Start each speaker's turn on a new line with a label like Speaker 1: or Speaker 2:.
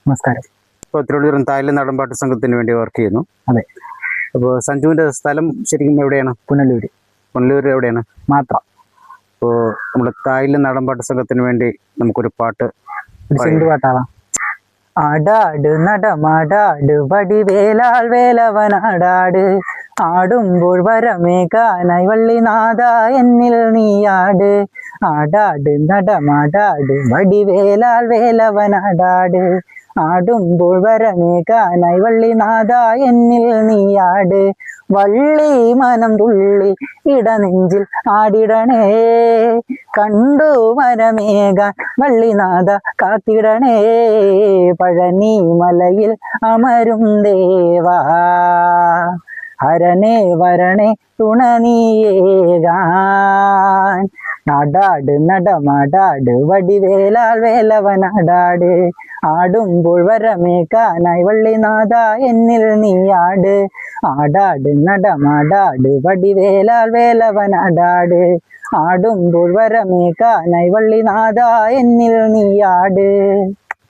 Speaker 1: നമസ്കാരം.
Speaker 2: ഇപ്പോൾ തിരുവനന്തപുരം തായ്ലൻഡ് നാടൻപാട്ട് സംഘത്തിന് വേണ്ടി വർക്ക് ചെയ്യുന്നു.
Speaker 1: അതെ.
Speaker 2: അപ്പോൾ സഞ്ജുവിൻ്റെ സ്ഥലം ശരിക്കും എവിടെയാണ്?
Speaker 1: പുനലൂര്.
Speaker 2: പുനലൂർ എവിടെയാണ്?
Speaker 1: മാത്രം.
Speaker 2: അപ്പോൾ നമ്മുടെ തായ്ലൻഡ് നാടൻപാട്ട് സംഘത്തിന് വേണ്ടി നമുക്കൊരു പാട്ട്
Speaker 1: പാട്ടാവാം. ആടാട് നടമാടാട് വടിവേലാൾ വേലവനാടാട്, ആടുമ്പോൾ വരമേകാനായി വള്ളിനാഥ എന്നിൽ നീയാട്. ആടാട് നടമാടാട് വടിവേലാൾ വേലവനാടാട്, ആടുമ്പോൾ വരമേകാനായി വള്ളിനാഥ എന്നിൽ നീയാട്. വള്ളി മനം തുള്ളി ഇടനെഞ്ചിൽ ആടിടണേ, കണ്ടു വരമേകാൻ വള്ളിനാഥ കാത്തിടണേ. പഴനി മലയിൽ അമരും ദേവാ, ഹരനേ വരണേ തുണ നീയേകാൻ. നാടാട് നടമാടാട് വടിവേലാൾ വേലവനാടാട്, ആടുമ്പോൾ വരമേകാനായി വള്ളിനാഥ എന്നിൽ നീയാട്. ആടാട് നടമാടാട് വടിവേലാൾ വേലവനാടാട്, ആടുമ്പോൾ വരമേകാനായി വള്ളിനാഥ എന്നിൽ നീയാട്.